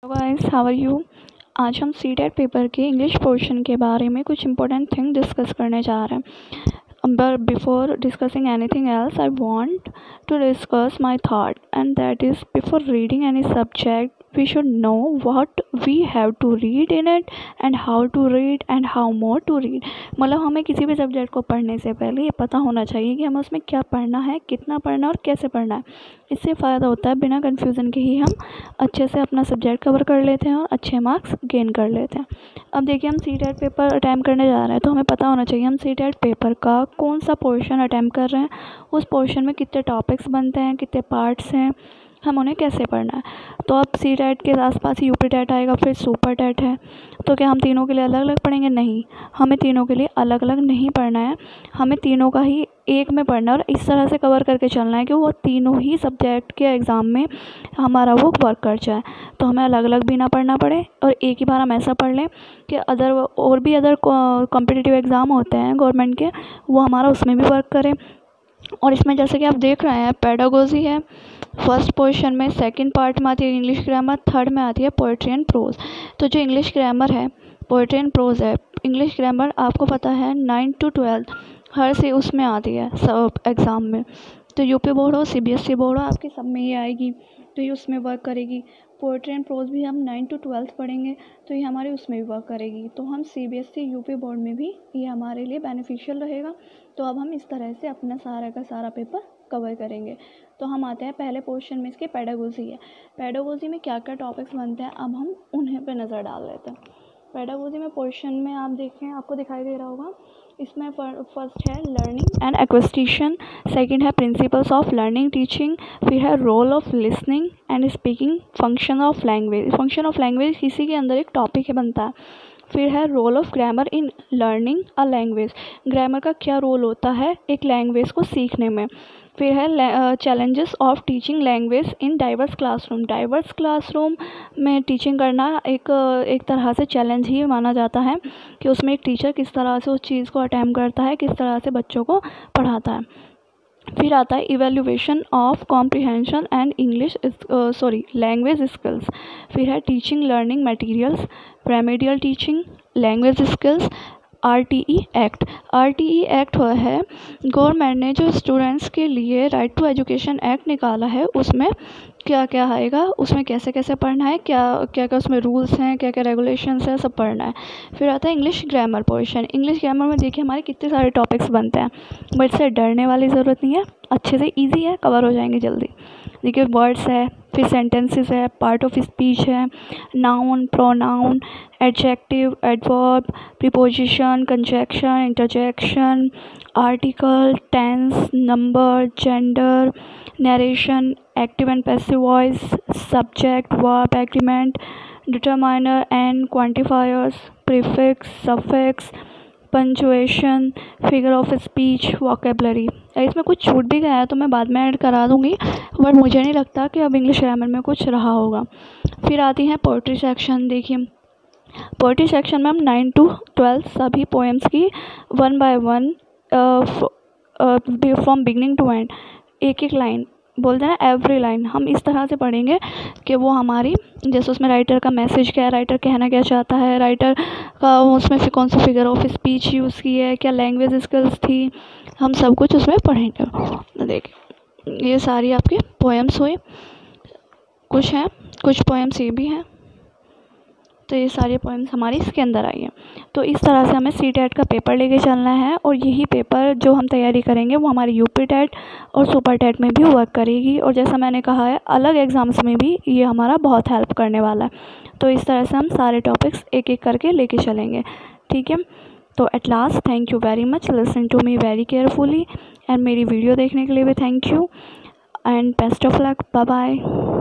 Guys, how are you. आज हम CTET paper के इंग्लिश पोर्शन के बारे में कुछ इंपॉर्टेंट थिंग डिस्कस करने जा रहे हैं। But before discussing anything else I want to discuss my thought and that is before reading any subject we should know what we have to read in it and how to read and how more to read। मतलब हमें किसी भी subject को पढ़ने से पहले ये पता होना चाहिए कि हमें उसमें क्या पढ़ना है, कितना पढ़ना है और कैसे पढ़ना है। इससे फ़ायदा होता है बिना कन्फ्यूज़न के ही हम अच्छे से अपना सब्जेक्ट कवर कर लेते हैं और अच्छे मार्क्स गेन कर लेते हैं। अब देखिए, हम सीटेट पेपर अटैम्प्ट करने जा रहे हैं तो हमें पता होना चाहिए हम सीटेट पेपर का कौन सा पोर्शन अटैम्प्ट कर रहे हैं, उस पोर्शन में कितने टॉपिक्स बनते हैं, कितने पार्ट्स हैं, हम उन्हें कैसे पढ़ना है। तो अब सी टेट के आसपास यूपी टेट आएगा, फिर सुपर टेट है। तो क्या हम तीनों के लिए अलग अलग पढ़ेंगे? नहीं, हमें तीनों के लिए अलग अलग नहीं पढ़ना है, हमें तीनों का ही एक में पढ़ना है और इस तरह से कवर करके चलना है कि वो तीनों ही सब्जेक्ट के एग्ज़ाम में हमारा वो वर्क कर जाए। तो हमें अलग अलग भी ना पढ़ना पड़े और एक ही बार हम ऐसा पढ़ लें कि अदर कॉम्पिटिटिव एग्ज़ाम होते हैं गवर्नमेंट के, वो हमारा उसमें भी वर्क करे। और इसमें जैसे कि आप देख रहे हैं, पेडागोजी है फर्स्ट पोर्शन में, सेकंड पार्ट में आती है इंग्लिश ग्रामर, थर्ड में आती है पोएट्री एंड प्रोज। तो जो इंग्लिश ग्रामर है, पोएट्री एंड प्रोज है, इंग्लिश ग्रामर आपको पता है 9 to 12 हर से उसमें आती है सब एग्ज़ाम में। तो यूपी बोर्ड हो, सीबीएसई बोर्ड हो, आपकी सब में ये आएगी, तो ये उसमें वर्क करेगी। पोएट्री एंड प्रोज भी हम 9 to 12 पढ़ेंगे तो ये हमारे उसमें भी वर्क करेगी। तो हम सीबीएसई यूपी बोर्ड में भी ये हमारे लिए बेनिफिशियल रहेगा। तो अब हम इस तरह से अपना सारा का सारा पेपर कवर करेंगे। तो हम आते हैं पहले पोर्शन में, इसके पेडागोजी है। पेडागोजी में क्या क्या टॉपिक्स बनते हैं, अब हम उन्हें पे नज़र डाल लेते हैं। पेडागोजी में पोर्शन में आप देखें, आपको दिखाई दे रहा होगा, इसमें फर्स्ट है लर्निंग एंड एक्विजिशन, सेकंड है प्रिंसिपल्स ऑफ लर्निंग टीचिंग, फिर है role of listening and speaking, function of language. Function of language किसी के अंदर एक टॉपिक है बनता है। फिर है role of grammar in learning a language, grammar का क्या रोल होता है एक लैंग्वेज को सीखने में। फिर है challenges of teaching language in diverse classroom, diverse classroom में टीचिंग करना एक तरह से चैलेंज ही माना जाता है कि उसमें एक टीचर किस तरह से उस चीज़ को अटेम्प्ट करता है, किस तरह से बच्चों को पढ़ाता है। फिर आता है evaluation of comprehension and language skills. फिर है teaching learning materials, remedial teaching, language skills, RTE act. RTE act है गवर्नमेंट ने जो स्टूडेंट्स के लिए राइट टू एजुकेशन एक्ट निकाला है, उसमें क्या क्या आएगा, उसमें कैसे कैसे पढ़ना है, क्या क्या क्या उसमें रूल्स हैं, क्या क्या रेगुलेशंस हैं, सब पढ़ना है। फिर आता है English grammar portion. English grammar में देखिए हमारे कितने सारे टॉपिक्स बनते हैं, बट इससे डरने वाली ज़रूरत नहीं है, अच्छे से ईजी है, कवर हो जाएंगे जल्दी। देखिए वर्ड्स है, फिर सेंटेंसेस है, पार्ट ऑफ स्पीच है, noun, pronoun, adjective, adverb, preposition, conjunction, interjection, article, tense, number, gender, narration, active and passive voice, subject, verb, agreement, determiner and quantifiers, prefix, suffix, punctuation, figure of speech, vocabulary. इसमें कुछ छूट भी गया है तो मैं बाद में ऐड करा दूंगी, बट मुझे नहीं लगता कि अब इंग्लिश ग्रामर में कुछ रहा होगा। फिर आती है पोएट्री सेक्शन। देखिए पोएट्री सेक्शन में हम 9 to 12 सभी पोएम्स की 1 by 1 from beginning to end, एक एक लाइन बोलते हैं ना, एवरी लाइन हम इस तरह से पढ़ेंगे कि वो हमारी, जैसे उसमें राइटर का मैसेज क्या है, राइटर कहना क्या चाहता है, राइटर का उसमें फिर कौन सा फिगर ऑफ स्पीच यूज़ की है, क्या लैंग्वेज स्किल्स थी, हम सब कुछ उसमें पढ़ेंगे। देखिए ये सारी आपके पोएम्स हुए, कुछ हैं, कुछ पोएम्स ये भी हैं, तो ये सारे पोएम्स हमारी इसके अंदर आई हैं। तो इस तरह से हमें सी टेट का पेपर लेके चलना है और यही पेपर जो हम तैयारी करेंगे वो हमारी यूपी टेट और सुपर टेट में भी वर्क करेगी। और जैसा मैंने कहा है, अलग एग्ज़ाम्स में भी ये हमारा बहुत हेल्प करने वाला है। तो इस तरह से हम सारे टॉपिक्स एक एक करके लेके चलेंगे, ठीक है। तो at last, thank you very much, listen to me very carefully, and मेरी वीडियो देखने के लिए भी thank you, and best of luck, bye bye.